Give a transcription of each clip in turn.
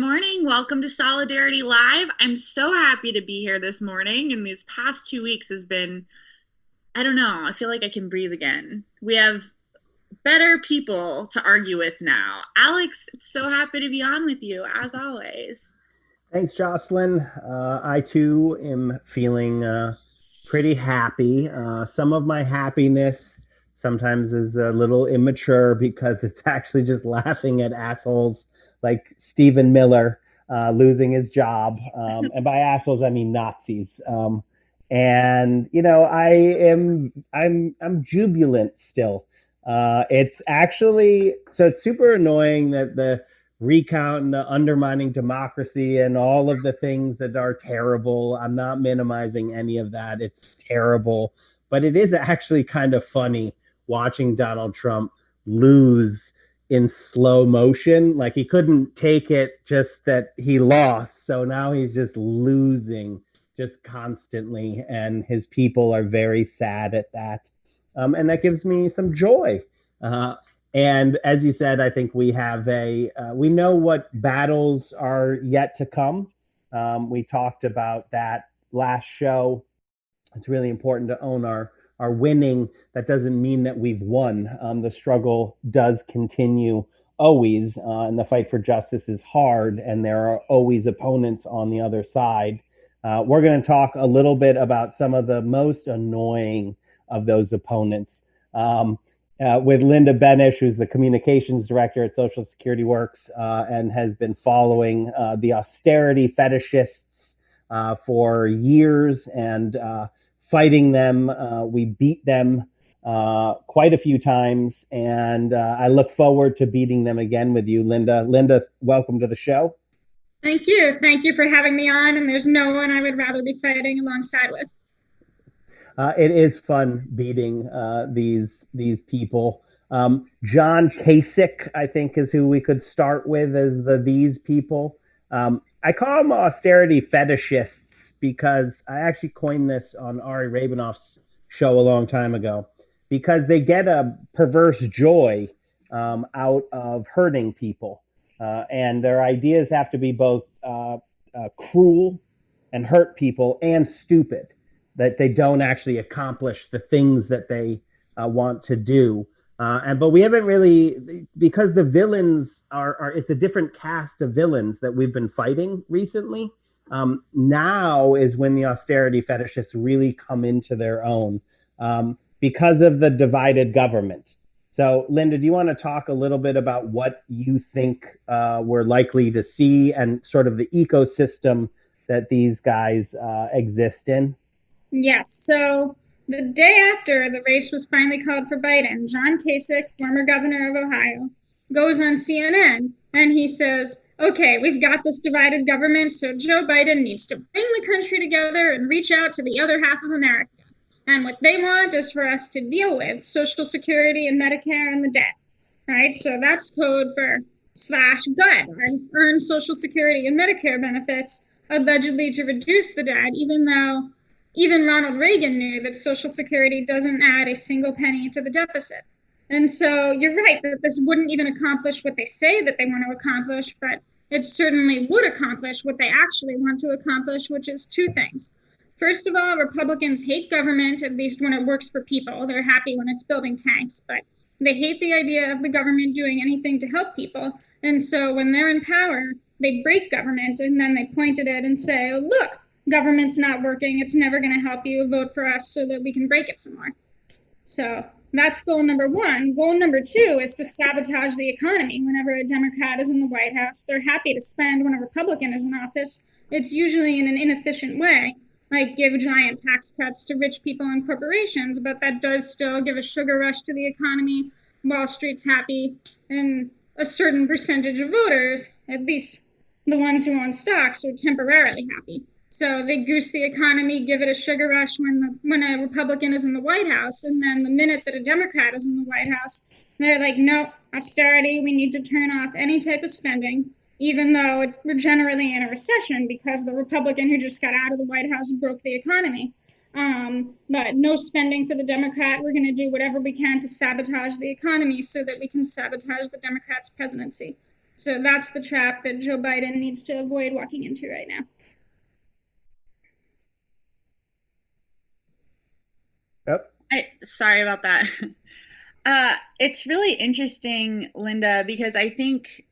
morning. Welcome to Solidarity Live. I'm so happy to be here this morning. And these past 2 weeks has been, I don't know, I feel like I can breathe again. We have better people to argue with now. Alex, it's so happy to be on with you, as always. Thanks, Jocelyn. I too am feeling pretty happy. Some of my happiness sometimes is a little immature because it's actually just laughing at assholes like Stephen Miller losing his job. And by assholes, I mean Nazis. And I'm jubilant still. It's actually so it's super annoying that the recount and the undermining democracy and all of the things that are terrible. I'm not minimizing any of that. It's terrible. But it is actually kind of funny watching Donald Trump lose in slow motion. Like he couldn't take it just that he lost. So now he's just losing just constantly. And his people are very sad at that. And that gives me some joy. Uh, and as you said, I think we know what battles are yet to come. We talked about that last show. It's really important to own our winning. That doesn't mean that we've won. The struggle does continue always, and the fight for justice is hard, and there are always opponents on the other side. We're going to talk a little bit about some of the most annoying of those opponents. With Linda Benesch, who's the communications director at Social Security Works and has been following the austerity fetishists for years and fighting them. We beat them quite a few times, and I look forward to beating them again with you, Linda. Linda, welcome to the show. Thank you. Thank you for having me on. And there's no one I would rather be fighting alongside with. It is fun beating these people. John Kasich, I think, is who we could start with as these people. I call them austerity fetishists because I actually coined this on Ari Rabinoff's show a long time ago because they get a perverse joy out of hurting people. And their ideas have to be both cruel and hurt people and stupid, that they don't actually accomplish the things that they want to do. But we haven't really, because the villains are it's a different cast of villains that we've been fighting recently. Now is when the austerity fetishists really come into their own because of the divided government. So, Linda, do you want to talk a little bit about what you think we're likely to see and sort of the ecosystem that these guys exist in? Yes. So the day after the race was finally called for Biden, John Kasich, former governor of Ohio, goes on CNN and he says, okay, we've got this divided government, so Joe Biden needs to bring the country together and reach out to the other half of America. And what they want is for us to deal with Social Security and Medicare and the debt, right? So that's code for slash gut, earn Social Security and Medicare benefits, allegedly to reduce the debt, even though even Ronald Reagan knew that Social Security doesn't add a single penny to the deficit. And so you're right that this wouldn't even accomplish what they say that they want to accomplish, but it certainly would accomplish what they actually want to accomplish, which is two things. First of all, Republicans hate government, at least when it works for people. They're happy when it's building tanks, but they hate the idea of the government doing anything to help people. And so when they're in power, they break government and then they point at it and say, oh, look, government's not working. It's never going to help you. Vote for us so that we can break it some more. So that's goal number one. Goal number two is to sabotage the economy. Whenever a Democrat is in the White House, they're happy to spend when a Republican is in office. It's usually in an inefficient way, like give giant tax cuts to rich people and corporations, but that does still give a sugar rush to the economy. Wall Street's happy, and a certain percentage of voters, at least the ones who own stocks, are temporarily happy. So they goose the economy, give it a sugar rush when a Republican is in the White House, and then the minute that a Democrat is in the White House, they're like, nope, austerity, we need to turn off any type of spending, even though we're generally in a recession because the Republican who just got out of the White House broke the economy. But no spending for the Democrat. We're going to do whatever we can to sabotage the economy so that we can sabotage the Democrats' presidency. So that's the trap that Joe Biden needs to avoid walking into right now. Yep. Sorry about that. It's really interesting, Linda, because I think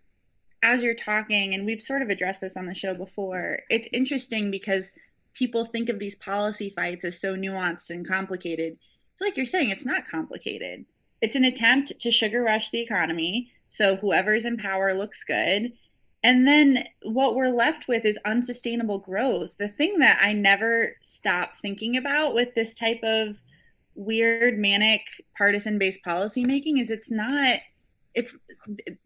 as you're talking, and we've sort of addressed this on the show before, it's interesting because people think of these policy fights as so nuanced and complicated. It's like you're saying, it's not complicated. It's an attempt to sugar rush the economy so whoever's in power looks good. And then what we're left with is unsustainable growth. The thing that I never stop thinking about with this type of weird, manic, partisan based policymaking is it's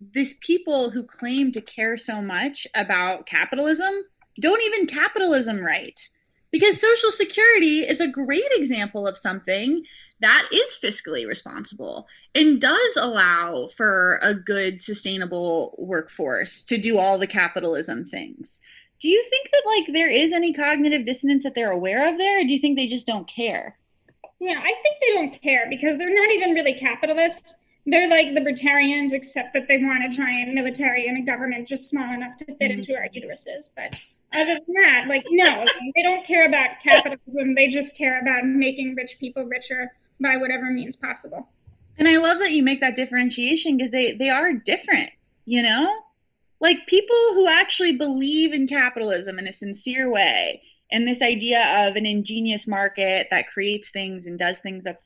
these people who claim to care so much about capitalism don't even capitalism right. Because Social Security is a great example of something that is fiscally responsible and does allow for a good, sustainable workforce to do all the capitalism things. Do you think that like there is any cognitive dissonance that they're aware of there, or do you think they just don't care? Yeah, I think they don't care because they're not even really capitalists. They're like libertarians, except that they want a giant military and a government just small enough to fit into our uteruses. But other than that, like, no, they don't care about capitalism. They just care about making rich people richer by whatever means possible. And I love that you make that differentiation because they are different, you know? Like people who actually believe in capitalism in a sincere way and this idea of an ingenious market that creates things and does things that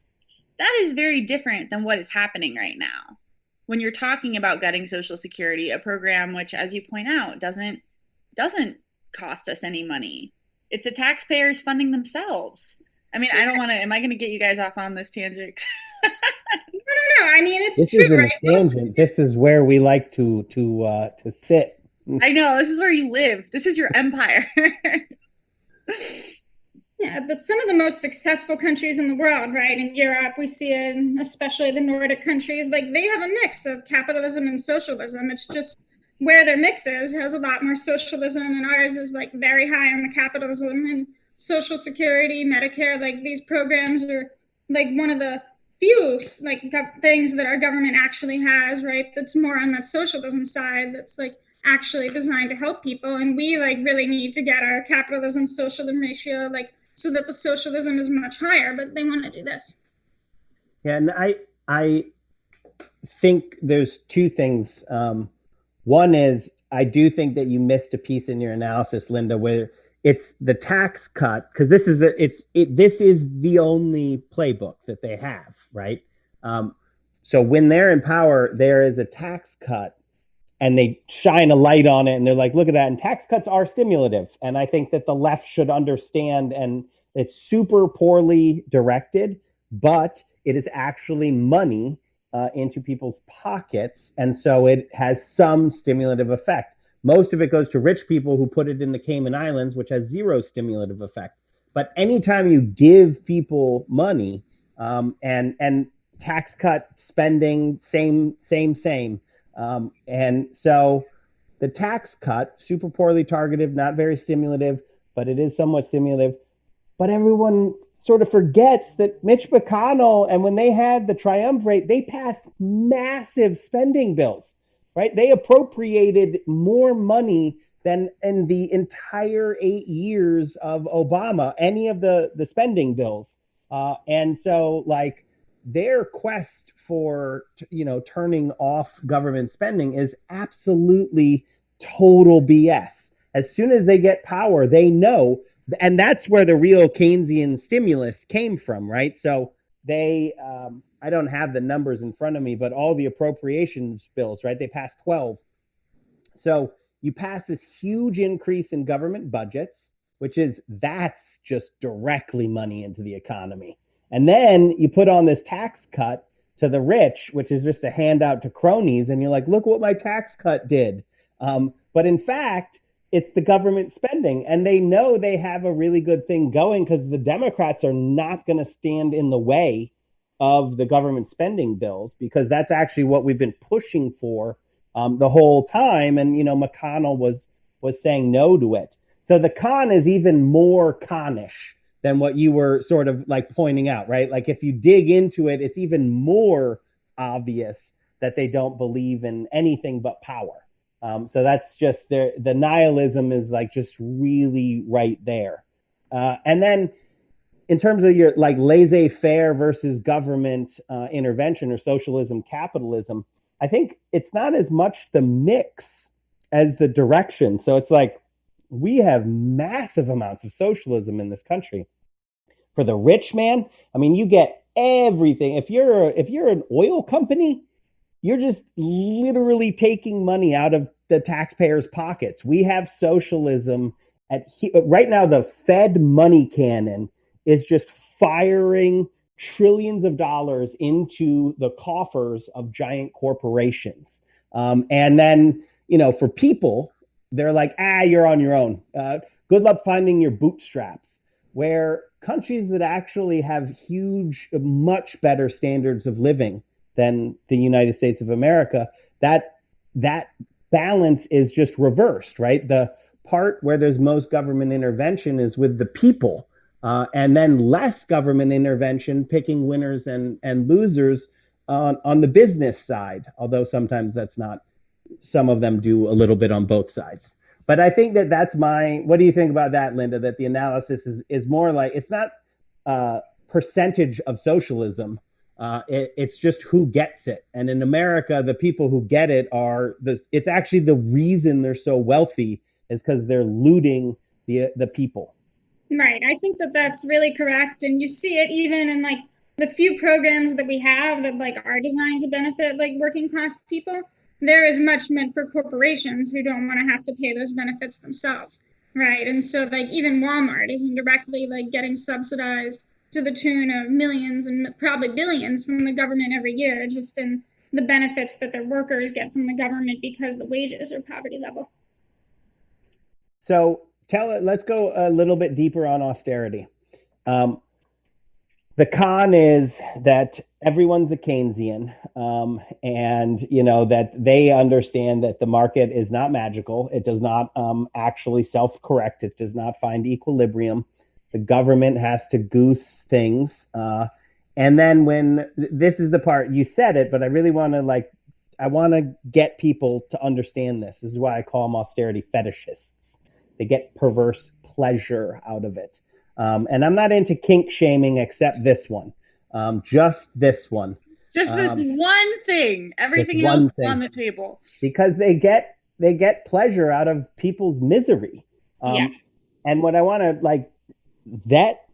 is very different than what is happening right now. When you're talking about gutting Social Security, a program which, as you point out, doesn't cost us any money. It's the taxpayers funding themselves. I mean, I don't want to. Am I going to get you guys off on this tangent? No. I mean, it's This true, isn't right? a tangent. This is where we like to sit. I know this is where you live. This is your empire. Yeah, some of the most successful countries in the world, right? In Europe, we see it, especially the Nordic countries, like they have a mix of capitalism and socialism. It's just where their mix is has a lot more socialism, and ours is like very high on the capitalism and Social Security, Medicare. Like these programs are like one of the few like things that our government actually has, right? That's more on that socialism side. That's like actually designed to help people, and we like really need to get our capitalism socialism ratio like so that the socialism is much higher, but they want to do this. Yeah, and I think there's two things. One is I do think that you missed a piece in your analysis, Linda, where it's the tax cut, because this is the only playbook that they have, right? So when they're in power, there is a tax cut and they shine a light on it and they're like, look at that. And tax cuts are stimulative. And I think that the left should understand, and it's super poorly directed, but it is actually money into people's pockets. And so it has some stimulative effect. Most of it goes to rich people who put it in the Cayman Islands, which has zero stimulative effect. But anytime you give people money and tax cut spending, same. And so the tax cut, super poorly targeted, not very stimulative, but it is somewhat stimulative. But everyone sort of forgets that Mitch McConnell, and when they had the triumvirate, they passed massive spending bills, right? They appropriated more money than in the entire 8 years of Obama, any of the spending bills. And so like, their quest for turning off government spending is absolutely total BS. As soon as they get power, they know, and that's where the real Keynesian stimulus came from, right? So they, I don't have the numbers in front of me, but all the appropriations bills, right? They passed 12. So you pass this huge increase in government budgets, that's just directly money into the economy. And then you put on this tax cut to the rich, which is just a handout to cronies. And you're like, look what my tax cut did. But in fact, it's the government spending. And they know they have a really good thing going because the Democrats are not going to stand in the way of the government spending bills, because that's actually what we've been pushing for the whole time. And, McConnell was saying no to it. So the con is even more connish than what you were sort of like pointing out, right? Like if you dig into it, it's even more obvious that they don't believe in anything but power. So that's just the nihilism is like just really right there. And then in terms of your like laissez-faire versus government intervention or socialism, capitalism, I think it's not as much the mix as the direction. So it's like we have massive amounts of socialism in this country. For the rich man, I mean, you get everything. If you're an oil company, you're just literally taking money out of the taxpayers' pockets. We have socialism right now. The Fed money cannon is just firing trillions of dollars into the coffers of giant corporations. And then, for people, they're like, you're on your own. Good luck finding your bootstraps. Where countries that actually have huge, much better standards of living than the United States of America, that balance is just reversed, right? The part where there's most government intervention is with the people, and then less government intervention, picking winners and losers on the business side, although sometimes that's not. Some of them do a little bit on both sides. But I think that's what do you think about that, Linda? That the analysis is more like, it's not percentage of socialism. It's just who gets it. And in America, the people who get it it's actually the reason they're so wealthy is because they're looting the people. Right. I think that that's really correct. And you see it even in like the few programs that we have that like are designed to benefit like working class people. There is much meant for corporations who don't want to have to pay those benefits themselves. Right. And so like even Walmart is indirectly like getting subsidized to the tune of millions and probably billions from the government every year, just in the benefits that their workers get from the government because the wages are poverty level. So let's go a little bit deeper on austerity. The con is that everyone's a Keynesian, and that they understand that the market is not magical. It does not actually self-correct. It does not find equilibrium. The government has to goose things. And then this is the part, you said it, but I really want to get people to understand this. This is why I call them austerity fetishists. They get perverse pleasure out of it. And I'm not into kink shaming except this one. Just this one. Just this one thing. Everything else is on the table. Because they get pleasure out of people's misery. Yeah. And what I want to that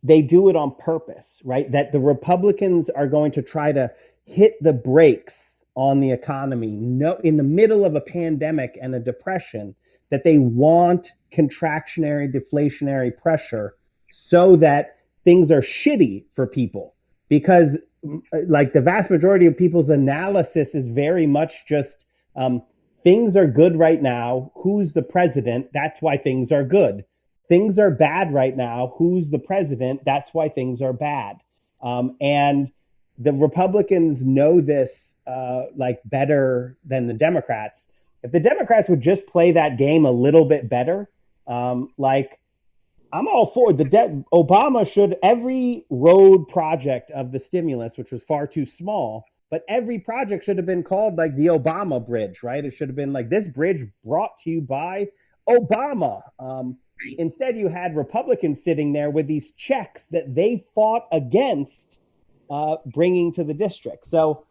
they do it on purpose, right? That the Republicans are going to try to hit the brakes on the economy. No, in the middle of a pandemic and a depression, that they want contractionary, deflationary pressure so that things are shitty for people. Because like the vast majority of people's analysis is very much just things are good right now. Who's the president? That's why things are good. Things are bad right now. Who's the president? That's why things are bad. And the Republicans know this better than the Democrats. If the Democrats would just play that game a little bit better, I'm all for Obama should every road project of the stimulus, which was far too small, but every project should have been called like the Obama Bridge, right? It should have been like this bridge brought to you by Obama. Instead, you had Republicans sitting there with these checks that they fought against bringing to the district. So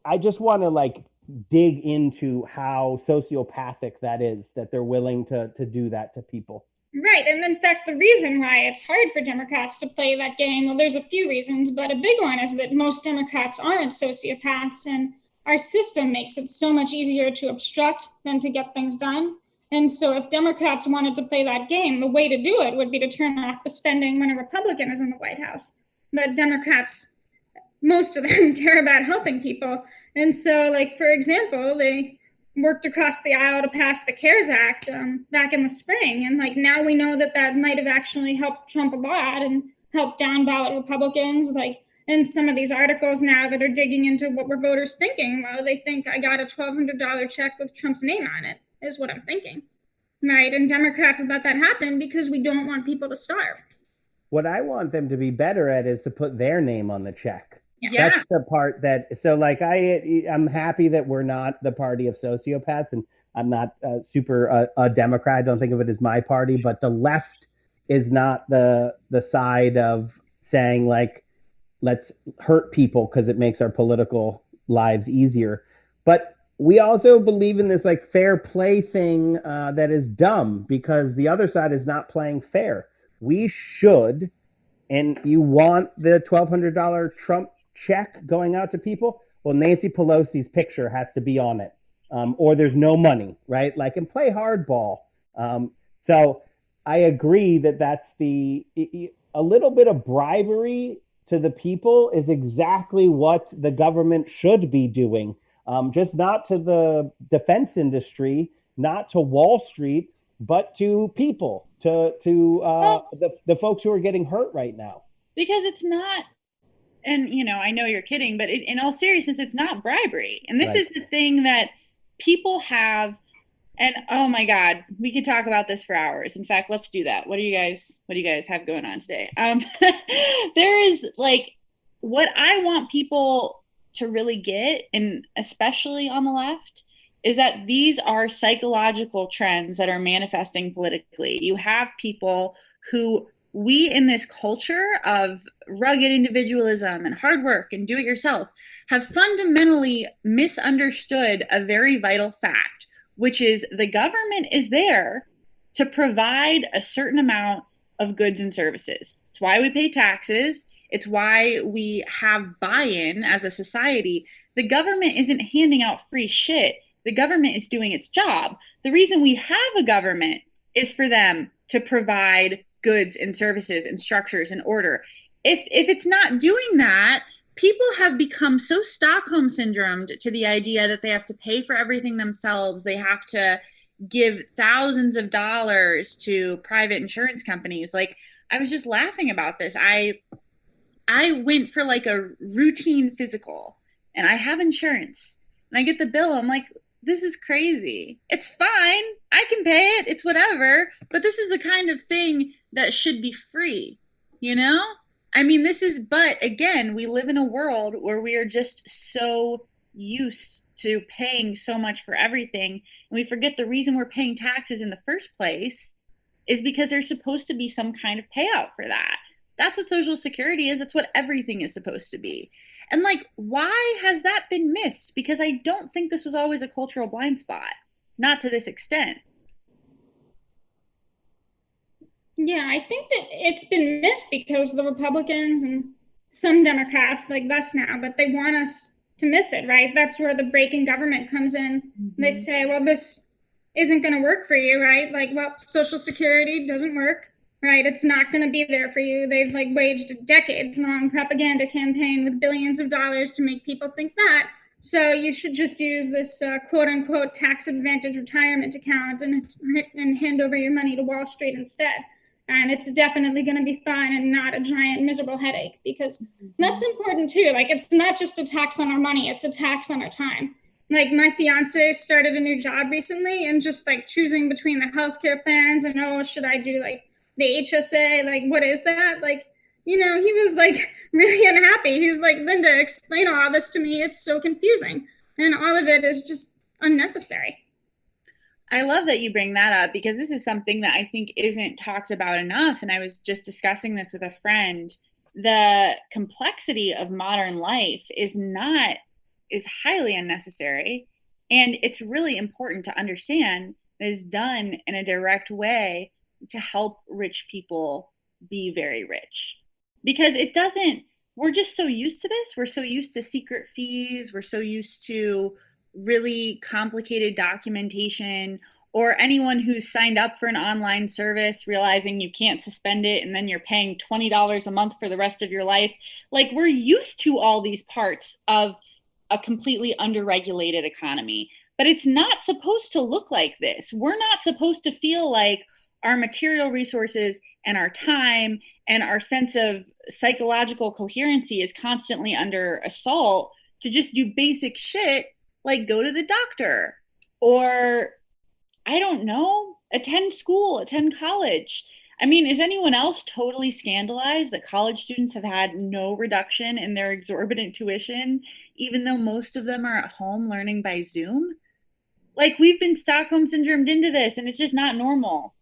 I just want to dig into how sociopathic that is, that they're willing to do that to people. Right. And in fact, the reason why it's hard for Democrats to play that game, well, there's a few reasons, but a big one is that most Democrats aren't sociopaths, and our system makes it so much easier to obstruct than to get things done. And so if Democrats wanted to play that game, the way to do it would be to turn off the spending when a Republican is in the White House. But Democrats, most of them care about helping people. And so, for example, they worked across the aisle to pass the CARES Act back in the spring. And now we know that might have actually helped Trump a lot and helped down ballot Republicans. And some of these articles now that are digging into what were voters thinking, well, they think I got a $1,200 check with Trump's name on it, is what I'm thinking. Right. And Democrats let that happen because we don't want people to starve. What I want them to be better at is to put their name on the check. That's Yeah. the part that, so like I'm happy that we're not the party of sociopaths, and I'm not super a Democrat. I don't think of it as my party, but the left is not the side of saying like let's hurt people because it makes our political lives easier. But we also believe in this like fair play thing that is dumb because the other side is not playing fair. We should, and you want the $1,200 Trump check going out to people, well, Nancy Pelosi's picture has to be on it, or there's no money, right? Like, and play hardball. So I agree that that's a little bit of bribery to the people is exactly what the government should be doing. Just not to the defense industry, not to Wall Street, but to people, Well, the folks who are getting hurt right now. because it's not, and I know you're kidding, but in all seriousness, it's not bribery. And this Right. is the thing that people have. And oh my God, we could talk about this for hours. In fact, let's do that. What do you guys have going on today? There is like what I want people to really get, and especially on the left, is that these are psychological trends that are manifesting politically. You have people who we in this culture of rugged individualism and hard work and do it yourself have fundamentally misunderstood a very vital fact, which is the government is there to provide a certain amount of goods and services. It's why we pay taxes. It's why we have buy-in as a society. The government isn't handing out free shit. The government is doing its job. The reason we have a government is for them to provide goods and services and structures and order. If it's not doing that, people have become so Stockholm syndromed to the idea that they have to pay for everything themselves. They have to give thousands of dollars to private insurance companies. Like, I was just laughing about this. I went for like a routine physical and I have insurance and I get the bill. I'm like, this is crazy. It's fine. I can pay it. It's whatever. But this is the kind of thing that should be free, you know? I mean, but again, we live in a world where we are just so used to paying so much for everything. And we forget the reason we're paying taxes in the first place is because there's supposed to be some kind of payout for that. That's what Social Security is. That's what everything is supposed to be. And like, why has that been missed? Because I don't think this was always a cultural blind spot, not to this extent. Yeah, I think that it's been missed because the Republicans and some Democrats, like us now, but they want us to miss it, right? That's where the break in government comes in. Mm-hmm. They say, well, this isn't going to work for you, right? Like, well, Social Security doesn't work, right? It's not going to be there for you. They've like waged a decades-long propaganda campaign with billions of dollars to make people think that. So you should just use this quote unquote tax advantage retirement account and hand over your money to Wall Street instead. And it's definitely going to be fun and not a giant miserable headache, because that's important too. Like, it's not just a tax on our money, it's a tax on our time. Like, my fiance started a new job recently, and just like choosing between the healthcare plans and, oh, should I do like the HSA? Like, what is that? Like, he was like really unhappy. He's like, Linda, explain all this to me. It's so confusing. And all of it is just unnecessary. I love that you bring that up, because this is something that I think isn't talked about enough. And I was just discussing this with a friend. The complexity of modern life is highly unnecessary. And it's really important to understand that it's done in a direct way to help rich people be very rich. Because we're just so used to this. We're so used to secret fees. We're so used to really complicated documentation, or anyone who's signed up for an online service realizing you can't suspend it and then you're paying $20 a month for the rest of your life. Like, we're used to all these parts of a completely underregulated economy, but it's not supposed to look like this. We're not supposed to feel like our material resources and our time and our sense of psychological coherency is constantly under assault to just do basic shit like go to the doctor, or I don't know, attend school, attend college. I mean, is anyone else totally scandalized that college students have had no reduction in their exorbitant tuition, even though most of them are at home learning by Zoom? Like, we've been Stockholm syndromed into this, and it's just not normal.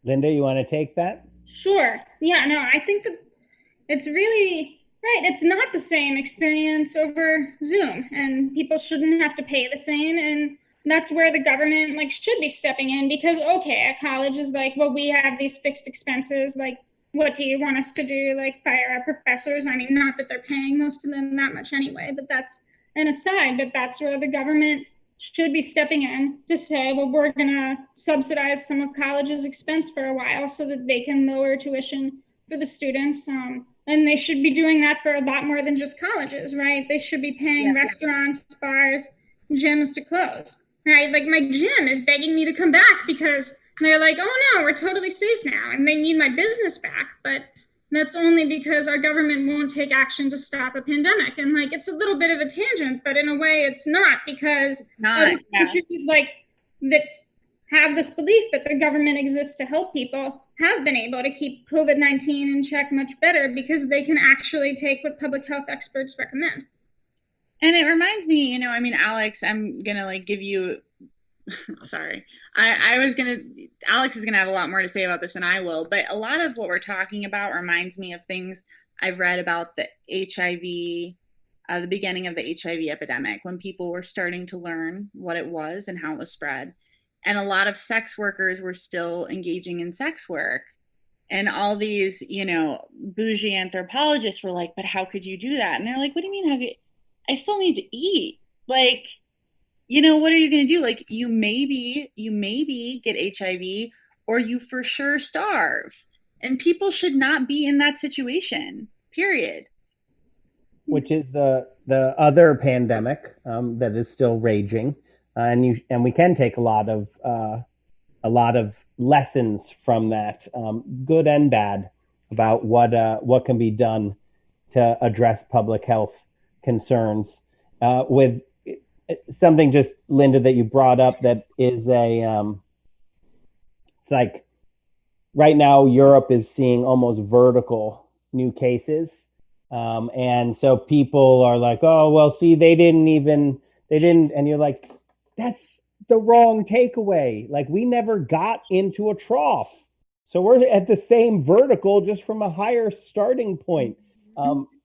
Linda, you want to take that? Sure. Yeah, no, I think that it's really right. It's not the same experience over Zoom, and people shouldn't have to pay the same. And that's where the government like should be stepping in because okay, a college is like, well, we have these fixed expenses. Like, what do you want us to do? Like, fire our professors? I mean, not that they're paying most of them that much anyway, but that's an aside. But that's where the government should be stepping in to say, well, we're going to subsidize some of college's expense for a while so that they can lower tuition for the students. And they should be doing that for a lot more than just colleges, right? They should be paying restaurants, bars, gyms to close. Right? Like my gym is begging me to come back because they're like, oh no, we're totally safe now and they need my business back. But that's only because our government won't take action to stop a pandemic. And like it's a little bit of a tangent, but in a way it's not because other countries like that have this belief that the government exists to help people have been able to keep COVID-19 in check much better because they can actually take what public health experts recommend. And it reminds me, I mean, Alex, I'm going to like give you, sorry, I was going to, Alex is going to have a lot more to say about this than I will, but a lot of what we're talking about reminds me of things I've read about the HIV, the beginning of the HIV epidemic, when people were starting to learn what it was and how it was spread. And a lot of sex workers were still engaging in sex work. And all these, bougie anthropologists were like, but how could you do that? And they're like, what do you mean? I still need to eat. Like, what are you going to do? Like, you maybe get HIV or you for sure starve. And people should not be in that situation, period. Which is the other pandemic that is still raging. And we can take a lot of lessons from that, good and bad, about what can be done to address public health concerns. With something just, Linda, that you brought up that is it's like right now Europe is seeing almost vertical new cases, and so people are like, oh well, see, they didn't, and you're like, that's the wrong takeaway. Like, we never got into a trough. So we're at the same vertical, just from a higher starting point.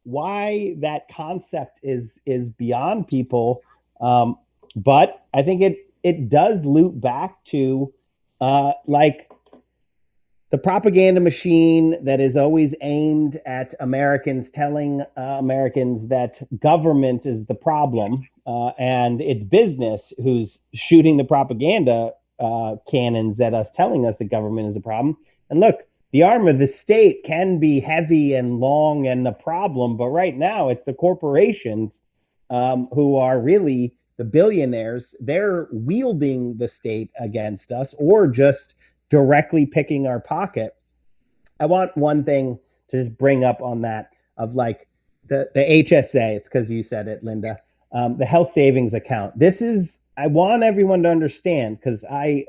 Why that concept is beyond people. But I think it does loop back to like the propaganda machine that is always aimed at Americans, telling Americans that government is the problem, and it's business who's shooting the propaganda cannons at us, telling us the government is the problem. And look, the arm of the state can be heavy and long and the problem, but right now it's the corporations who are really the billionaires. They're wielding the state against us or just directly picking our pocket. I want one thing to just bring up on that, of like the HSA. It's because you said it, Linda. The health savings account. I want everyone to understand, because I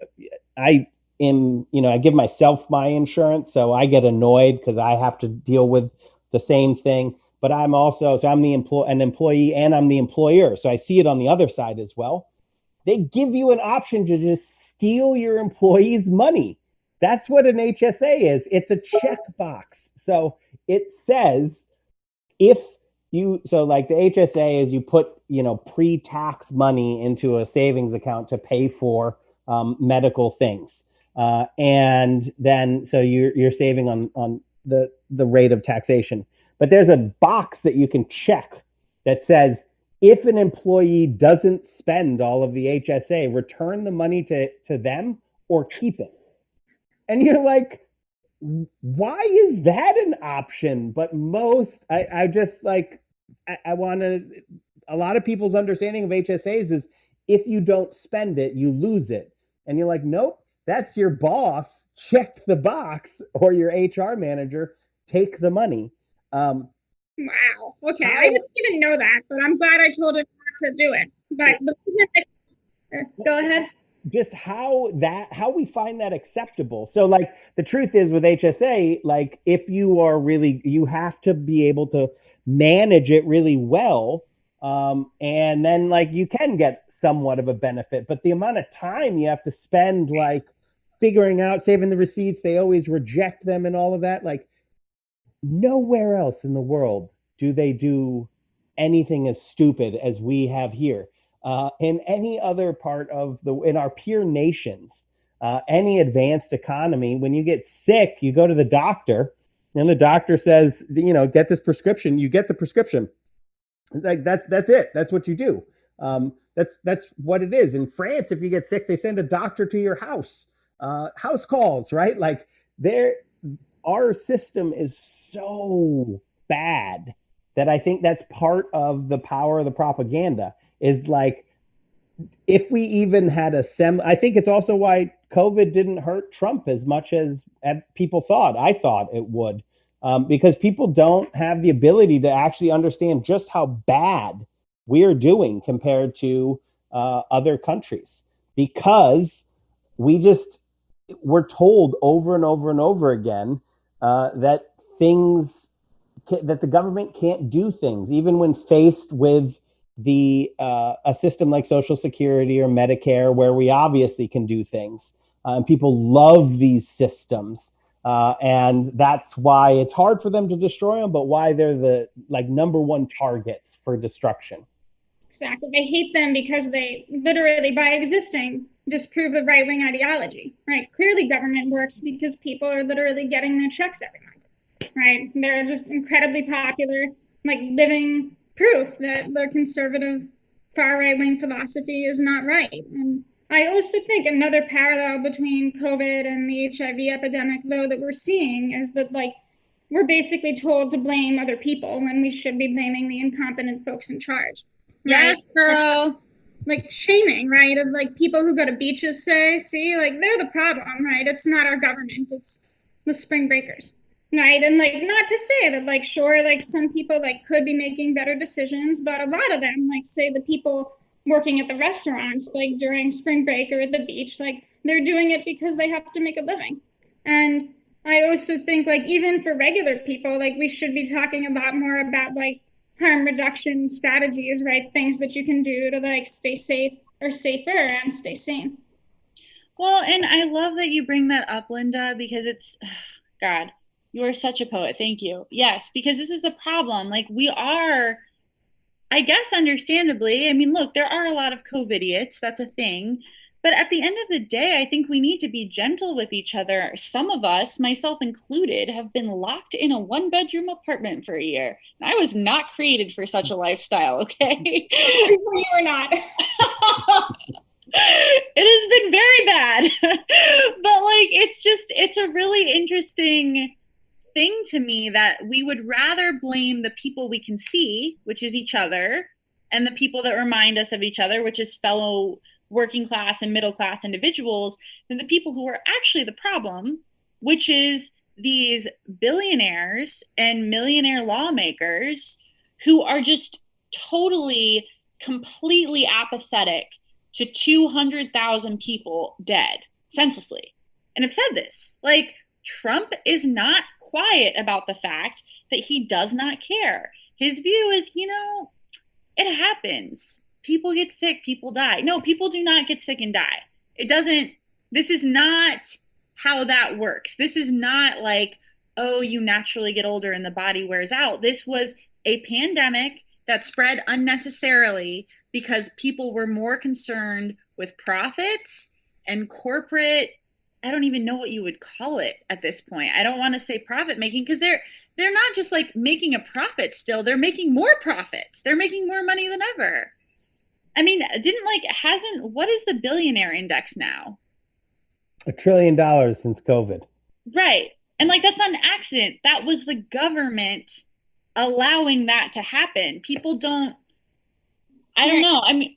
am, I give myself my insurance, so I get annoyed because I have to deal with the same thing. But I'm an employee and I'm the employer, so I see it on the other side as well. They give you an option to just steal your employees' money. That's what an HSA is. It's a checkbox. So it says, like the HSA is, you put, pre-tax money into a savings account to pay for medical things. And then, so you're saving on the rate of taxation. But there's a box that you can check that says, if an employee doesn't spend all of the HSA, return the money to them or keep it. And you're like, why is that an option? But I just like, I want to, a lot of people's understanding of HSAs is, if you don't spend it, you lose it. And you're like, nope, that's your boss. Check the box, or your HR manager, take the money. Wow. Okay. I didn't even know that, but I'm glad I told him not to do it. But go ahead. just how we find that acceptable. So like the truth is with HSA, like if you are really, you have to be able to manage it really well. And then like you can get somewhat of a benefit, but the amount of time you have to spend like figuring out, saving the receipts, they always reject them and all of that. Like nowhere else in the world do they do anything as stupid as we have here. In any other part of in our peer nations, any advanced economy, when you get sick, you go to the doctor, and the doctor says, get this prescription. You get the prescription. Like that's it. That's what you do. That's what it is. In France, if you get sick, they send a doctor to your house. House calls, right? Like our system is so bad that I think that's part of the power of the propaganda is like, if we even had I think it's also why COVID didn't hurt Trump as much as people thought. I thought it would, because people don't have the ability to actually understand just how bad we're doing compared to other countries, because we're told over and over and over again that the government can't do things, even when faced with a system like Social Security or Medicare, where we obviously can do things. And people love these systems, and that's why it's hard for them to destroy them, but why they're the number one targets for destruction. Exactly. They hate them because they literally, by existing, disprove the right-wing ideology, right? Clearly government works because people are literally getting their checks every month, right? They're just incredibly popular, like living proof that the conservative far right-wing philosophy is not right. And I also think another parallel between COVID and the HIV epidemic, though, that we're seeing is that, we're basically told to blame other people when we should be blaming the incompetent folks in charge. Yes, right? Girl. Like shaming, right? Of people who go to beaches say, see, they're the problem, right? It's not our government, it's the spring breakers. Right. And not to say that sure, some people could be making better decisions, but a lot of them, say the people working at the restaurants, during spring break or at the beach, they're doing it because they have to make a living. And I also think even for regular people, we should be talking a lot more about harm reduction strategies, right? Things that you can do to stay safe or safer and stay sane. Well, and I love that you bring that up, Linda, because it's, God, you are such a poet. Thank you. Yes, because this is the problem. We are, I guess, understandably, I mean, look, there are a lot of COVIDiots. That's a thing. But at the end of the day, I think we need to be gentle with each other. Some of us, myself included, have been locked in a one-bedroom apartment for a year. And I was not created for such a lifestyle, okay? You were not. It has been very bad. But it's a really interesting thing to me that we would rather blame the people we can see, which is each other, and the people that remind us of each other, which is fellow working class and middle class individuals, than the people who are actually the problem, which is these billionaires and millionaire lawmakers who are just totally, completely apathetic to 200,000 people dead senselessly. And I've said this, Trump is not quiet about the fact that he does not care. His view is, it happens. People get sick, people die. No, people do not get sick and die. This is not how that works. This is not you naturally get older and the body wears out. This was a pandemic that spread unnecessarily because people were more concerned with profits and corporate, I don't even know what you would call it at this point. I don't want to say profit making, because they're not just making a profit still. They're making more profits. They're making more money than ever. I mean, what is the billionaire index now? $1 trillion since COVID. Right. And that's not an accident. That was the government allowing that to happen. People don't, I don't know. I mean,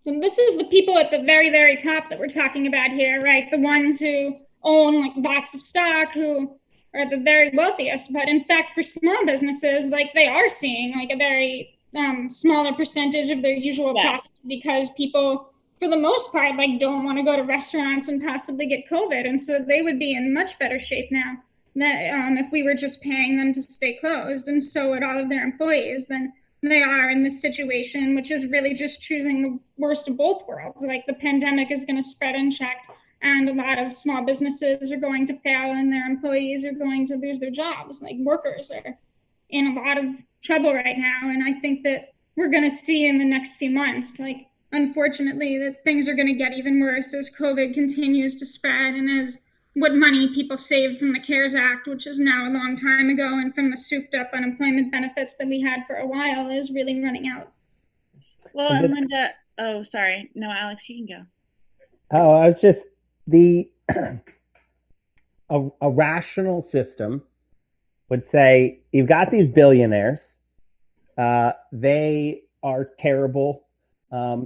and this is the people at the very, very top that we're talking about here, right? The ones who own lots of stock, who are the very wealthiest. But in fact, for small businesses, they are seeing a very smaller percentage of their usual profits because people for the most part, like don't want to go to restaurants and possibly get COVID. And so they would be in much better shape now that if we were just paying them to stay closed. And so would all of their employees, then they are in this situation, which is really just choosing the worst of both worlds. Like the pandemic is going to spread unchecked, and a lot of small businesses are going to fail, and their employees are going to lose their jobs. Like workers are in a lot of trouble right now. And I think that we're going to see in the next few months, like, unfortunately, that things are going to get even worse as COVID continues to spread and as what money people saved from the CARES Act, which is now a long time ago, and from the souped up unemployment benefits that we had for a while is really running out. Well, and Linda, oh, sorry. No, Alex, you can go. Oh, I was just the a rational system would say you've got these billionaires. They are terrible.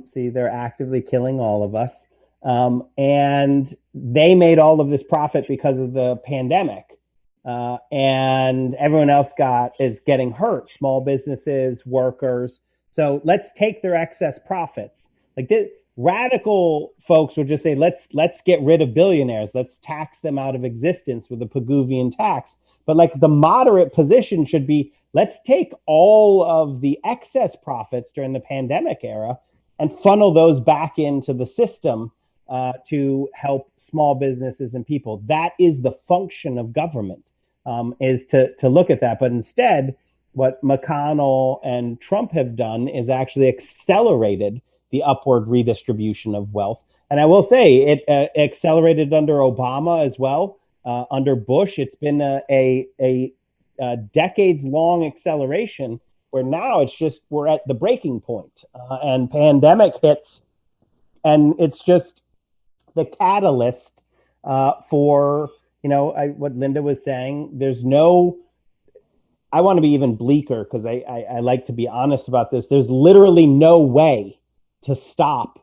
See, they're actively killing all of us. And they made all of this profit because of the pandemic. And everyone else is getting hurt, small businesses, workers. So let's take their excess profits. Like this, radical folks would just say, let's get rid of billionaires. Let's tax them out of existence with a Pigouvian tax. But like the moderate position should be, let's take all of the excess profits during the pandemic era and funnel those back into the system to help small businesses and people. That is the function of government, is to look at that. But instead, what McConnell and Trump have done is actually accelerated the upward redistribution of wealth. And I will say it accelerated under Obama as well. Under Bush, it's been a decades-long acceleration where now it's just we're at the breaking point, and pandemic hits, and it's just the catalyst for what Linda was saying. There's no. I want to be even bleaker because I like to be honest about this. There's literally no way to stop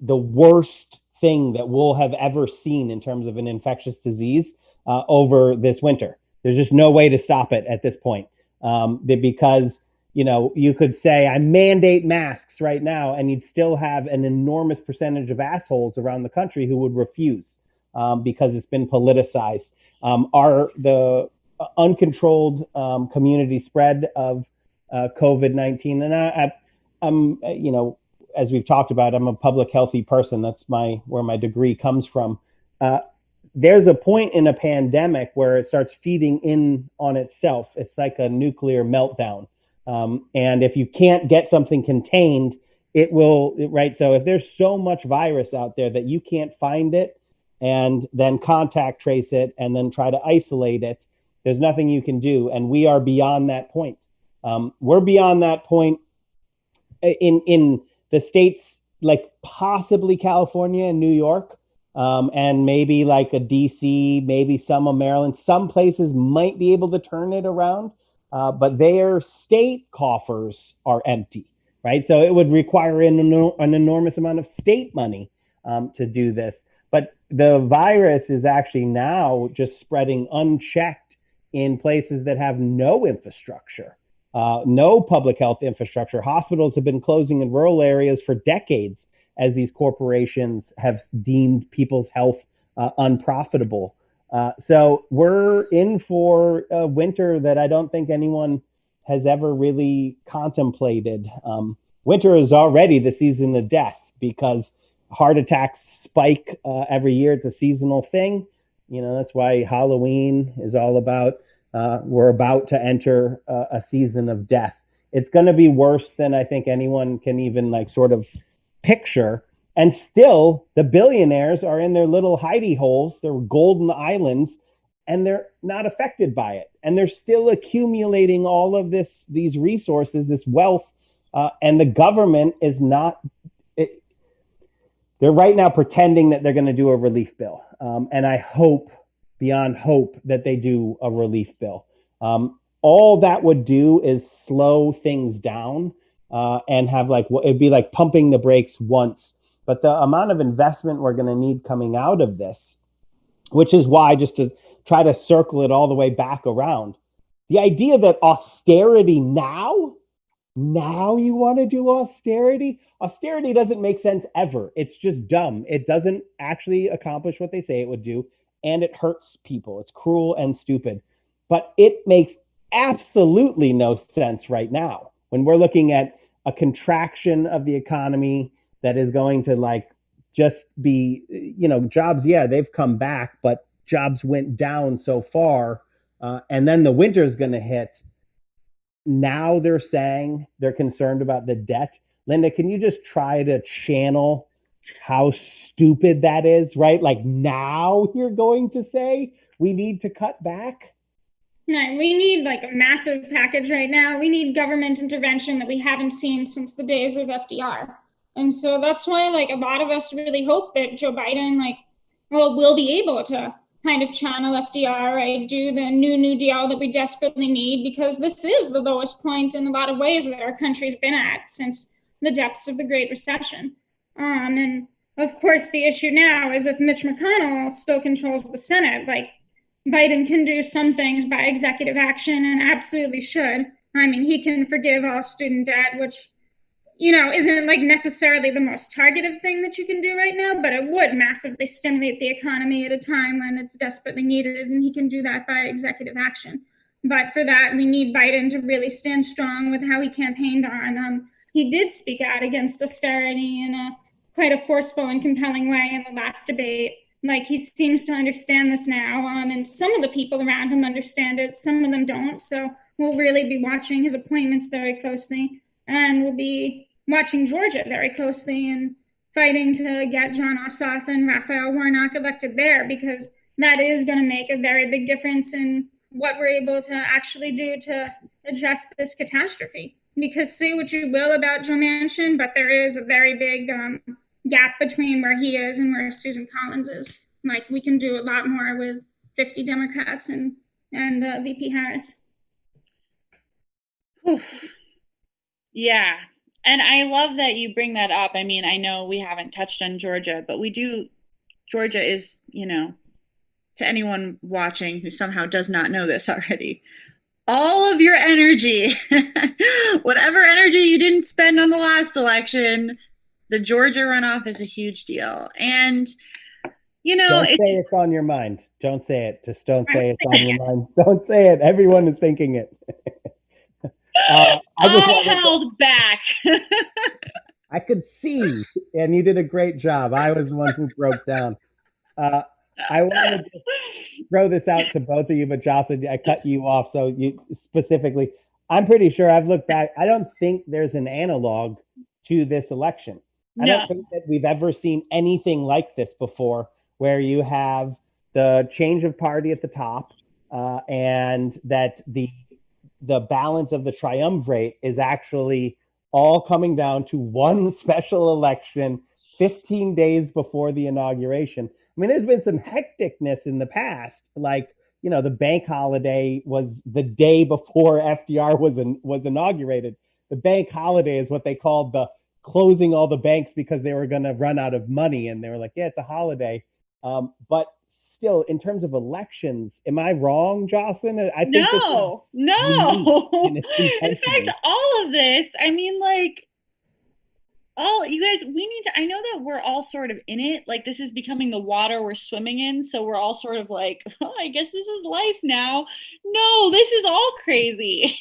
the worst thing that we'll have ever seen in terms of an infectious disease over this winter. There's just no way to stop it at this point, because you could say I mandate masks right now, and you'd still have an enormous percentage of assholes around the country who would refuse because it's been politicized. The uncontrolled community spread of COVID-19, and I'm as we've talked about, I'm a public healthy person. That's where my degree comes from. There's a point in a pandemic where it starts feeding in on itself. It's like a nuclear meltdown. And if you can't get something contained, it will, right? So if there's so much virus out there that you can't find it and then contact trace it and then try to isolate it, there's nothing you can do. And we are beyond that point. We're beyond that point in the states like possibly California and New York, and maybe like a DC, maybe some of Maryland. Some places might be able to turn it around, but their state coffers are empty, right? So it would require an enormous amount of state money to do this. But the virus is actually now just spreading unchecked in places that have no infrastructure. No public health infrastructure. Hospitals have been closing in rural areas for decades as these corporations have deemed people's health unprofitable. So we're in for a winter that I don't think anyone has ever really contemplated. Winter is already the season of death because heart attacks spike every year. It's a seasonal thing. That's why Halloween is all about we're about to enter a season of death. It's going to be worse than I think anyone can even sort of picture. And still, the billionaires are in their little hidey holes, their golden islands, and they're not affected by it. And they're still accumulating all of these resources, this wealth, and the government is not. They're right now pretending that they're going to do a relief bill, and I hope beyond hope that they do a relief bill. All that would do is slow things down and have it'd be like pumping the brakes once. But the amount of investment we're going to need coming out of this, which is why, just to try to circle it all the way back around, the idea that austerity now Now you want to do austerity? Austerity doesn't make sense ever. It's just dumb. It doesn't actually accomplish what they say it would do, and it hurts people. It's cruel and stupid. But it makes absolutely no sense right now when we're looking at a contraction of the economy that is going to like just be, jobs, yeah, they've come back, but jobs went down so far. And then the winter is going to hit. Now they're saying they're concerned about the debt. Linda, can you just try to channel how stupid that is, right? Like now you're going to say we need to cut back? No, we need like a massive package right now. We need government intervention that we haven't seen since the days of FDR. And so that's why like a lot of us really hope that Joe Biden will be able to kind of channel FDR, right? Do the New Deal that we desperately need, because this is the lowest point in a lot of ways that our country's been at since the depths of the Great Recession. And of course, the issue now is if Mitch McConnell still controls the Senate, like Biden can do some things by executive action and absolutely should. I mean, he can forgive all student debt, which isn't like necessarily the most targeted thing that you can do right now, but it would massively stimulate the economy at a time when it's desperately needed, and he can do that by executive action. But for that, we need Biden to really stand strong with how he campaigned on. He did speak out against austerity in quite a forceful and compelling way in the last debate. Like he seems to understand this now, and some of the people around him understand it, some of them don't. So we'll really be watching his appointments very closely, and we'll be watching Georgia very closely and fighting to get Jon Ossoff and Raphael Warnock elected there, because that is going to make a very big difference in what we're able to actually do to address this catastrophe. Because say what you will about Joe Manchin, but there is a very big gap between where he is and where Susan Collins is. Like we can do a lot more with 50 Democrats and VP Harris. Yeah. And I love that you bring that up. I mean, I know we haven't touched on Georgia, but we do. Georgia is, to anyone watching who somehow does not know this already, all of your energy, whatever energy you didn't spend on the last election, the Georgia runoff is a huge deal. And, don't say it's on your mind. Don't say it. Just don't say it's on your mind. Don't say it. Everyone is thinking it. I held back. I could see, and you did a great job. I was the one who broke down. I wanted to throw this out to both of you, but Jocelyn, I cut you off. So you specifically, I'm pretty sure I've looked back. I don't think there's an analog to this election. I don't think that we've ever seen anything like this before, where you have the change of party at the top, and that the balance of the triumvirate is actually all coming down to one special election 15 days before the inauguration. I mean, there's been some hecticness in the past, like, the bank holiday was the day before FDR was inaugurated. The bank holiday is what they called the closing all the banks because they were going to run out of money, and they were like, yeah, it's a holiday. But still, in terms of elections, am I wrong, Jocelyn? I think no. In fact, all of this, I mean, like, you guys, we need to, I know that we're all sort of in it. Like, this is becoming the water we're swimming in. So we're all sort of like, oh, I guess this is life now. No, this is all crazy.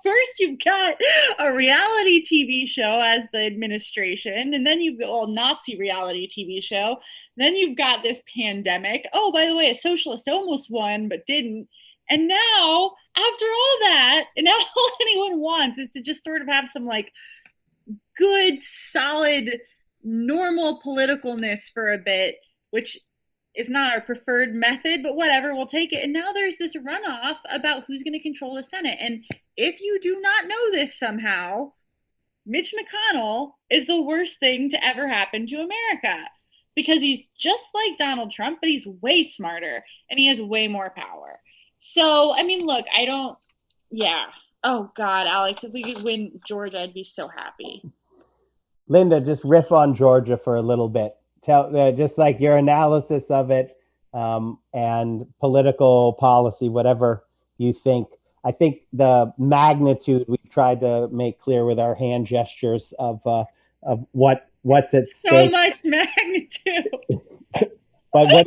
First you've got a reality TV show as the administration, and then you've got a Nazi reality TV show. Then you've got this pandemic. Oh, by the way, a socialist almost won, but didn't. And now, after all that, and now all anyone wants is to just sort of have some like good, solid, normal politicalness for a bit, which is not our preferred method, but whatever, we'll take it. And now there's this runoff about who's going to control the Senate. And if you do not know this somehow, Mitch McConnell is the worst thing to ever happen to America, because he's just like Donald Trump, but he's way smarter and he has way more power. So, I mean, look, oh God, Alex, if we could win Georgia, I'd be so happy. Linda, just riff on Georgia for a little bit. Tell just like your analysis of it, and political policy, whatever you think. I think the magnitude we've tried to make clear with our hand gestures of what's at So stake. much magnitude. But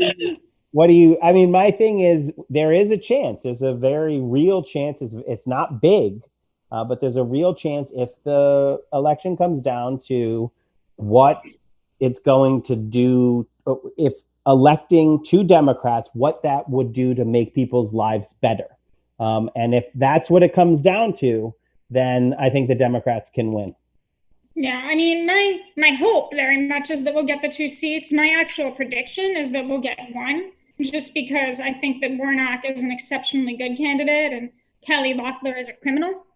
what do you? I mean, my thing is, there is a chance. There's a very real chance. It's not big, but there's a real chance if the election comes down to what it's going to do, if electing two Democrats, what that would do to make people's lives better. And if that's what it comes down to, then I think the Democrats can win. Yeah, I mean, my hope very much is that we'll get the 2 seats. My actual prediction is that we'll get one, just because I think that Warnock is an exceptionally good candidate and Kelly Loeffler is a criminal.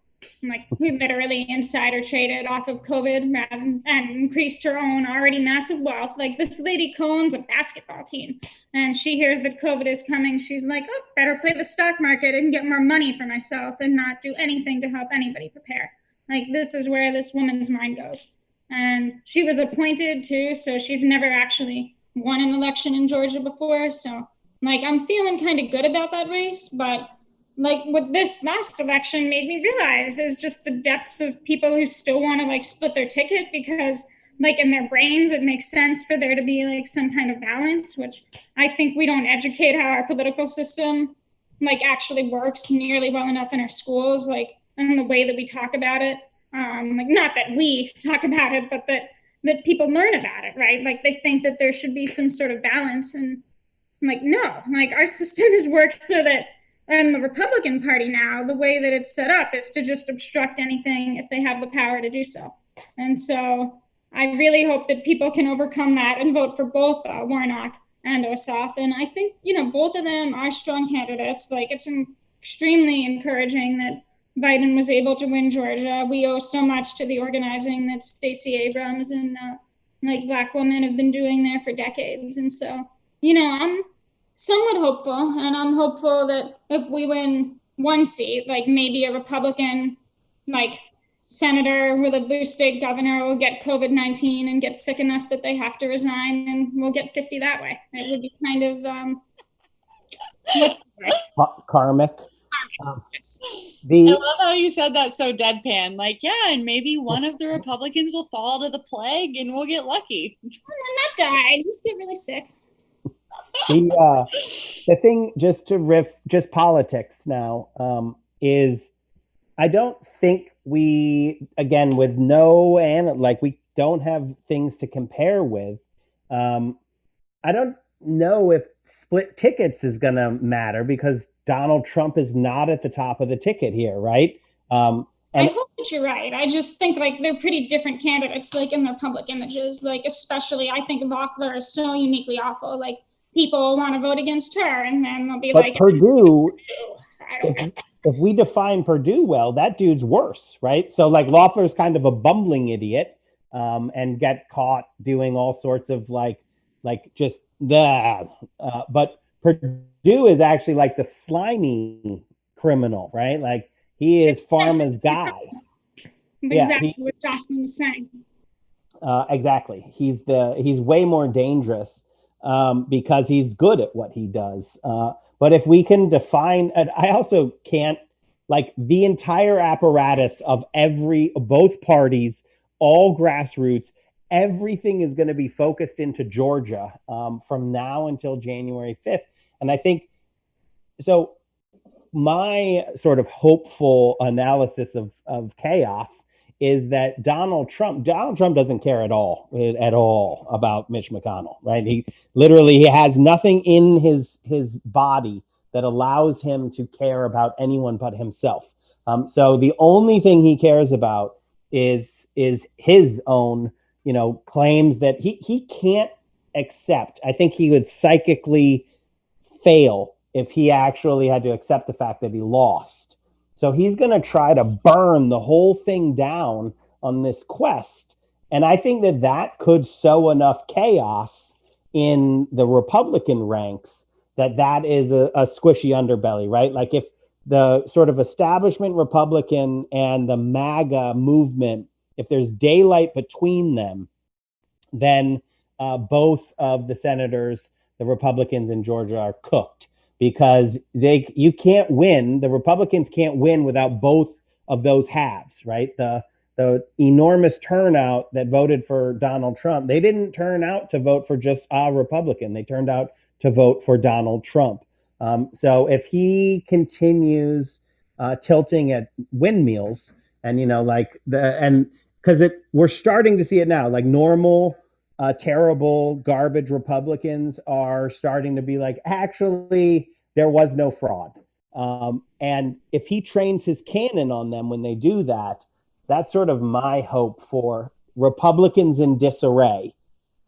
Like, who literally insider traded off of COVID and increased her own already massive wealth. Like, this lady co-owns a basketball team, and she hears that COVID is coming. She's like, oh, better play the stock market and get more money for myself and not do anything to help anybody prepare. Like, this is where this woman's mind goes. And she was appointed too, so she's never actually won an election in Georgia before. So, like, I'm feeling kind of good about that race, but like what this last election made me realize is just the depths of people who still want to like split their ticket because like in their brains it makes sense for there to be like some kind of balance, which I think we don't educate how our political system like actually works nearly well enough in our schools, like in the way that we talk about it. Like, not that we talk about it, but that people learn about it, right? Like, they think that there should be some sort of balance, and like, no, like our system has worked so that the Republican Party now, the way that it's set up is to just obstruct anything if they have the power to do so. And so I really hope that people can overcome that and vote for both Warnock and Ossoff. And I think, both of them are strong candidates. Like, it's extremely encouraging that Biden was able to win Georgia. We owe so much to the organizing that Stacey Abrams and like Black women have been doing there for decades. And so, I'm somewhat hopeful, and I'm hopeful that if we win one seat, like maybe a Republican, like senator with a blue state governor will get COVID-19 and get sick enough that they have to resign, and we'll get 50 that way. It would be kind of karmic. I love how you said that so deadpan. Like, yeah, and maybe one of the Republicans will fall to the plague and we'll get lucky. And not die, just get really sick. The thing, just to riff, just politics now, is I don't think we, again, with no, and like we don't have things to compare with. I don't know if split tickets is going to matter because Donald Trump is not at the top of the ticket here, right? I hope that you're right. I just think like they're pretty different candidates, like in their public images. Like, especially, I think Loeffler is so uniquely awful. Like, people want to vote against her, and then they'll be but like, Purdue. If we define Purdue well, that dude's worse, right? So like Loeffler's kind of a bumbling idiot, and get caught doing all sorts of like just the. But Purdue is actually like the slimy criminal, right? Like, he is Pharma's guy. Exactly what Jocelyn was saying. Exactly. He's way more dangerous because he's good at what he does. But if we can define, and I also can't, like, the entire apparatus of both parties, all grassroots, everything is going to be focused into Georgia from now until January 5th. And I think, so my sort of hopeful analysis of chaos is that Donald Trump doesn't care at all about Mitch McConnell, right? He has nothing in his body that allows him to care about anyone but himself. So the only thing he cares about is his own, claims that he can't accept. I think he would psychically fail if he actually had to accept the fact that he lost. So he's going to try to burn the whole thing down on this quest. And I think that could sow enough chaos in the Republican ranks that is a squishy underbelly, right? Like, if the sort of establishment Republican and the MAGA movement, if there's daylight between them, then both of the senators, the Republicans in Georgia, are cooked. Because you can't win. The Republicans can't win without both of those halves, right? The enormous turnout that voted for Donald Trump, they didn't turn out to vote for just a Republican. They turned out to vote for Donald Trump. So if he continues tilting at windmills, and because we're starting to see it now, like normal, terrible, garbage Republicans are starting to be like, actually, there was no fraud. And if he trains his cannon on them when they do that, that's sort of my hope for Republicans in disarray,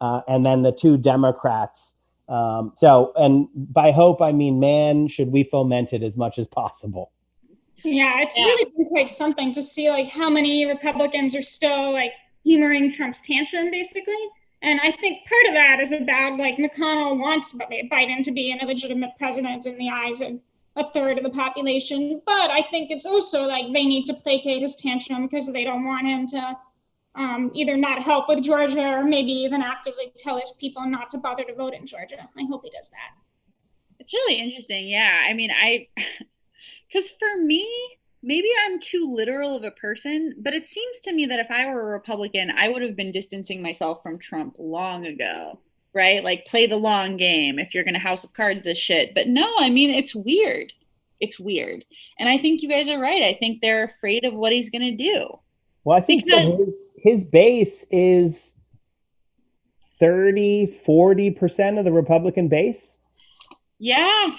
and then the two Democrats. And by hope, I mean, man, should we foment it as much as possible. Yeah, it's really been quite something to see like how many Republicans are still like humoring Trump's tantrum, basically. And I think part of that is about like McConnell wants Biden to be an illegitimate president in the eyes of a third of the population. But I think it's also like they need to placate his tantrum because they don't want him to either not help with Georgia or maybe even actively tell his people not to bother to vote in Georgia. I hope he does that. It's really interesting. Yeah. I mean, because for me, maybe I'm too literal of a person, but it seems to me that if I were a Republican, I would have been distancing myself from Trump long ago, right? Like play the long game if you're going to House of Cards this shit. But no, I mean, it's weird. It's weird. And I think you guys are right. I think they're afraid of what he's going to do. Well, I think his base is 30-40% of the Republican base. Yeah.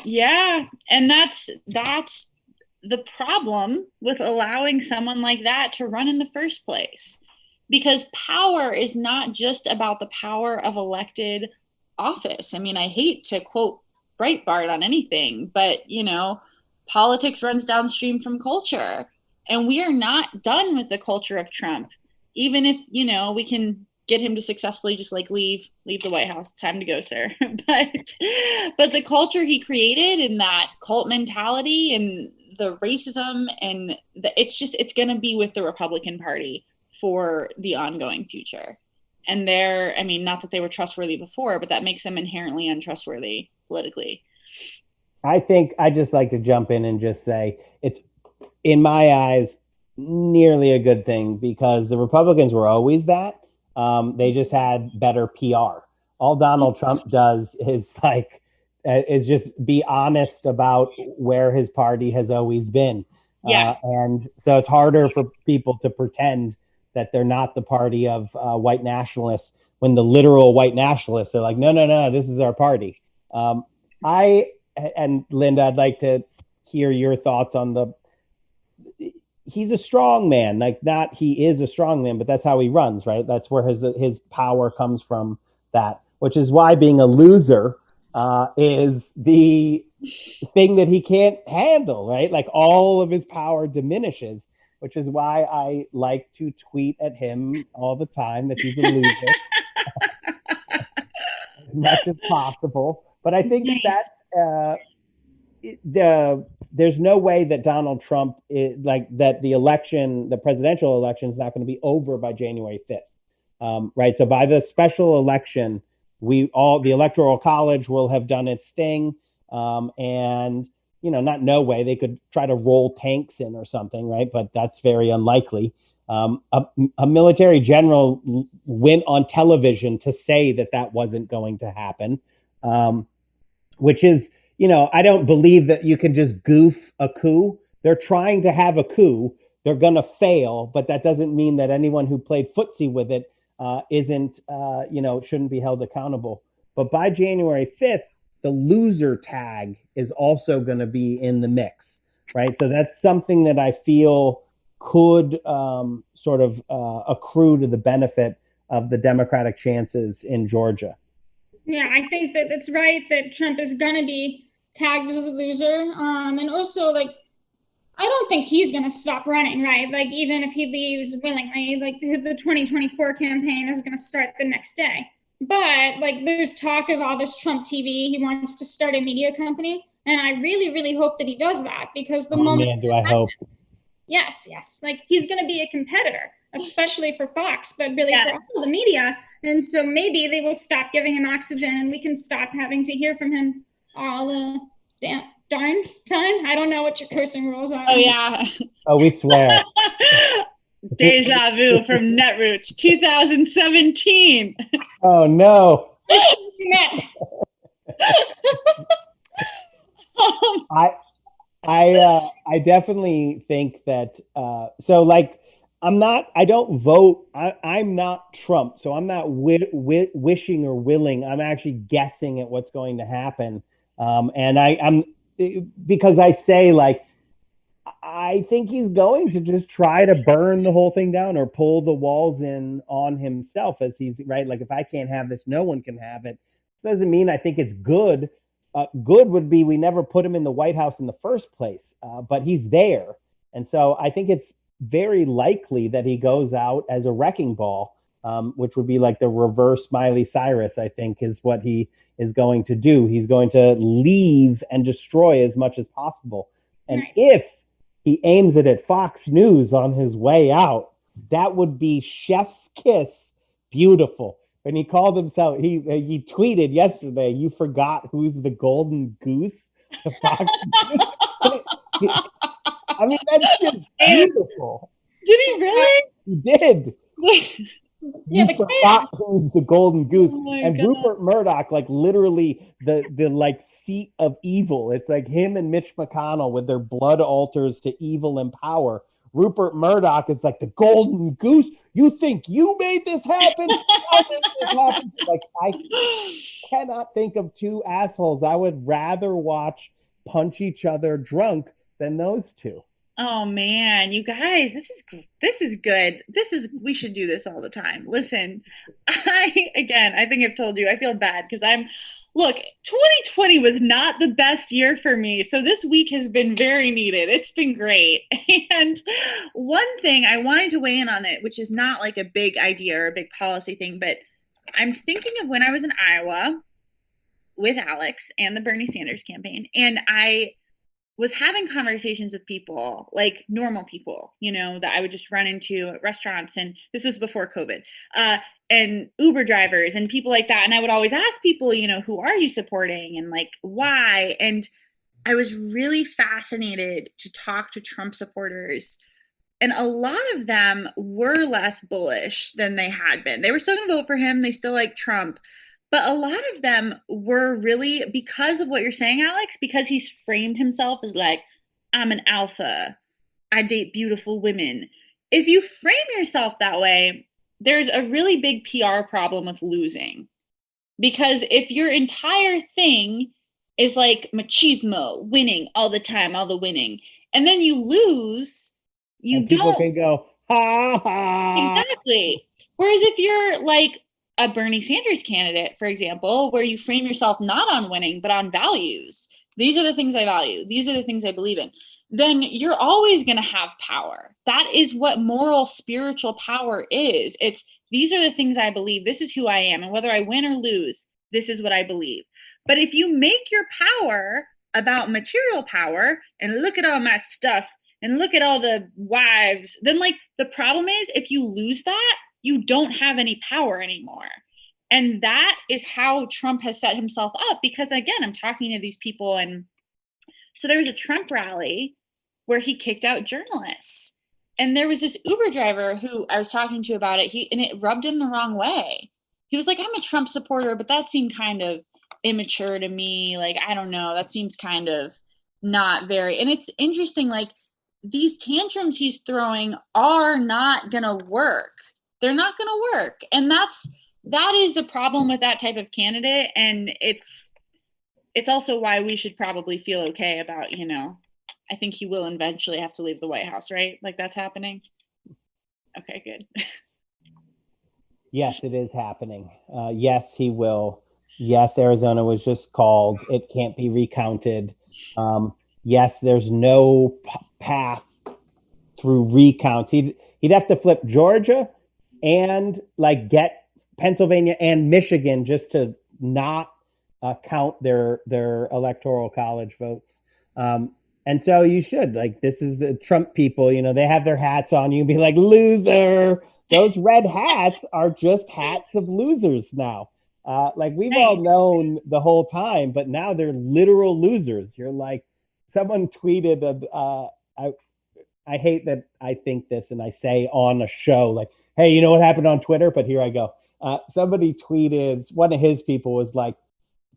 Yeah. And that's the problem with allowing someone like that to run in the first place. Because power is not just about the power of elected office. I mean, I hate to quote Breitbart on anything, but, politics runs downstream from culture. And we are not done with the culture of Trump. Even if, we can get him to successfully just like leave the White House. It's time to go, sir. but the culture he created and that cult mentality and the racism and it's going to be with the Republican Party for the ongoing future. And not that they were trustworthy before, but that makes them inherently untrustworthy politically. I think I just like to jump in and just say it's, in my eyes, nearly a good thing because the Republicans were always that. They just had better PR. All Donald Trump does is just be honest about where his party has always been. Yeah. And so it's harder for people to pretend that they're not the party of white nationalists when the literal white nationalists are like, no, this is our party. And Linda, I'd like to hear your thoughts on he's a strong man, he is a strong man, but that's how he runs, right? That's where his power comes from, that, which is why being a loser is the thing that he can't handle, right? Like all of his power diminishes, which is why I like to tweet at him all the time that he's a loser as much as possible. But I think there's no way that Donald Trump that the presidential election is not going to be over by January 5th. Right. So by the special election, the Electoral College will have done its thing. And, not no way they could try to roll tanks in or something. Right. But that's very unlikely. A military general went on television to say that wasn't going to happen, which is, I don't believe that you can just goof a coup. They're trying to have a coup. They're going to fail, but that doesn't mean that anyone who played footsie with it shouldn't be held accountable. But by January 5th, the loser tag is also going to be in the mix, right? So that's something that I feel could accrue to the benefit of the Democratic chances in Georgia. Yeah, I think that it's right that Trump is going to be tagged as a loser. And also, I don't think he's going to stop running, right? Even if he leaves willingly, the 2024 campaign is going to start the next day. But, there's talk of all this Trump TV. He wants to start a media company. And I really, really hope that he does that because the moment... Man, do I hope. Yes. He's going to be a competitor, especially for Fox, but really for all the media. And so maybe they will stop giving him oxygen and we can stop having to hear from him all the darn time. I don't know what your cursing rules are. Oh, yeah. Oh, we swear. Deja vu from Netroots 2017. Oh no. Um, I I definitely think that so like I don't vote. I'm not Trump, so I'm not wishing or willing. I'm actually guessing at what's going to happen. And I'm because I say like I think he's going to just try to burn the whole thing down or pull the walls in on himself as he's right. Like, if I can't have this, no one can have it. Doesn't mean I think it's good. Good would be we never put him in the White House in the first place, but he's there. And so I think it's very likely that he goes out as a wrecking ball, which would be like the reverse Miley Cyrus, I think, is what he is going to do. He's going to leave and destroy as much as possible. And Right. if he aims it at Fox News on his way out, that would be chef's kiss. Beautiful. When he called himself, he tweeted yesterday, "You forgot who's the golden goose to Fox News." I mean, that's just and beautiful. did he really? He did. Yeah, You the forgot who's the golden goose. Oh my And god. Rupert Murdoch, like literally the like seat of evil. It's like him and Mitch McConnell with their blood altars to evil and power. Rupert Murdoch is like the golden goose. You think you made this happen? I made this happen. Like, I cannot think of two assholes I would rather watch punch each other drunk than those two. Oh man, you guys, this is good. We should do this all the time. Listen, I think I've told you I feel bad because I'm look, 2020 was not the best year for me. So this week has been very needed. It's been great. And one thing I wanted to weigh in on it, which is not like a big idea or a big policy thing, but I'm thinking of when I was in Iowa with Alex and the Bernie Sanders campaign, and I was having conversations with people, like normal people, that I would just run into at restaurants. And this was before COVID, and Uber drivers and people like that. And I would always ask people, who are you supporting and like why? And I was really fascinated to talk to Trump supporters. And a lot of them were less bullish than they had been. They were still going to vote for him. They still like Trump. But a lot of them were really, because of what you're saying, Alex, because he's framed himself as like, I'm an alpha. I date beautiful women. If you frame yourself that way, there's a really big PR problem with losing. Because if your entire thing is like machismo, winning all the time, all the winning, and then you lose, you And people don't can go, ha ha. exactly. Whereas if you're like a Bernie Sanders candidate, for example, where you frame yourself not on winning, but on values, these are the things I value, these are the things I believe in, then you're always going to have power. That is what moral, spiritual power is. It's these are the things I believe, this is who I am, and whether I win or lose, this is what I believe. But if you make your power about material power and look at all my stuff and look at all the wives, then like the problem is if you lose that, you don't have any power anymore. And that is how Trump has set himself up. Because again, I'm talking to these people, and so there was a Trump rally where he kicked out journalists. And there was this Uber driver who I was talking to about it, and it rubbed him the wrong way. He was like, I'm a Trump supporter, but that seemed kind of immature to me. Like, I don't know, that seems kind of not very. And it's interesting, like, these tantrums he's throwing are not going to work. They're not going to work. And that is the problem with that type of candidate. And it's also why we should probably feel okay about, I think he will eventually have to leave the White House, right? Like that's happening. Okay, good. Yes, it is happening. Yes, he will. Yes, Arizona was just called. It can't be recounted. Yes, there's no path through recounts. He'd have to flip Georgia and like get Pennsylvania and Michigan just to not count their electoral college votes. And so you should like this is the Trump people. They have their hats on you and be like loser. Those red hats are just hats of losers now. Like we've all known the whole time, but now they're literal losers. You're like someone tweeted I hate that I think this and I say on a show, like, hey, you know what happened on Twitter? But here I go. Somebody tweeted, one of his people was like,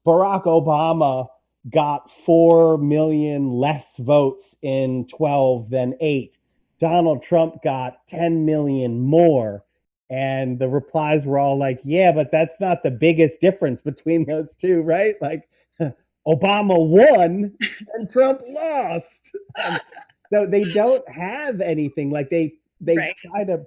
Barack Obama got 4 million less votes in 12 than 8. Donald Trump got 10 million more. And the replies were all like, yeah, but that's not the biggest difference between those two, right? Like, Obama won and Trump lost. So they don't have anything. Like they Right. try to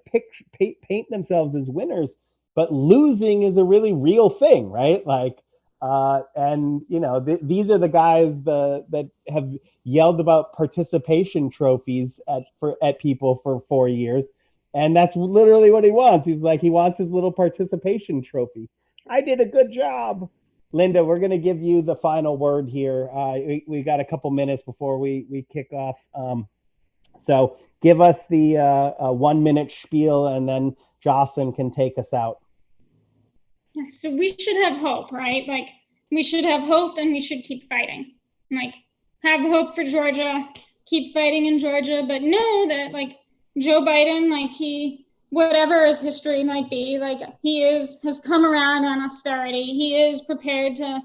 paint themselves as winners, but losing is a really real thing, right? Like, and you know, these are the guys that have yelled about participation trophies at people for 4 years, and that's literally what he wants. He's like, he wants his little participation trophy. I did a good job. Linda, we're going to give you the final word here. We got a couple minutes before we kick off. So give us the 1 minute spiel, and then Jocelyn can take us out. So we should have hope, right? Like, we should have hope and we should keep fighting. Like, have hope for Georgia, keep fighting in Georgia, but know that, like, Joe Biden, like, whatever his history might be, like, has come around on austerity. He is prepared to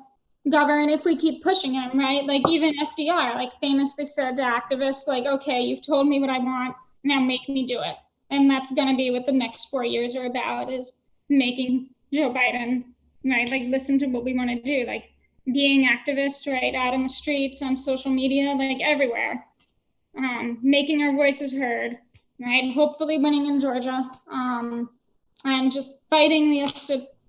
govern if we keep pushing him, right? Like, even FDR, like, famously said to activists, like, okay, you've told me what I want, now make me do it. And that's going to be what the next 4 years are about, is making Joe Biden, right? Like, listen to what we want to do, like being activists, right? Out in the streets, on social media, like everywhere, making our voices heard, right? Hopefully winning in Georgia, and just fighting the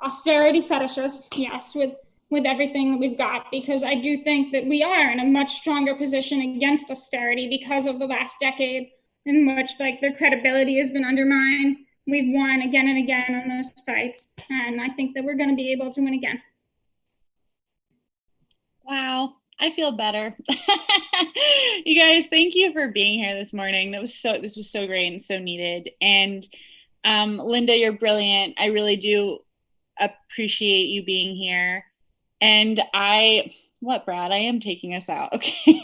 austerity fetishists, yes, with everything that we've got, because I do think that we are in a much stronger position against austerity because of the last decade in which, like, their credibility has been undermined. We've won again and again on those fights, and I think that we're going to be able to win again. Wow, I feel better. You guys, thank you for being here this morning. This was so great and so needed. And Linda, you're brilliant. I really do appreciate you being here. And Brad? I am taking us out. Okay.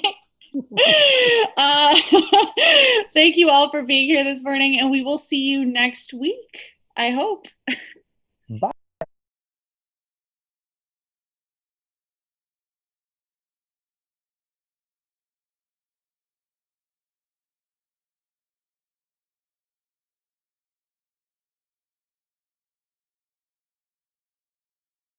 Thank you all for being here this morning, and we will see you next week, I hope. Bye.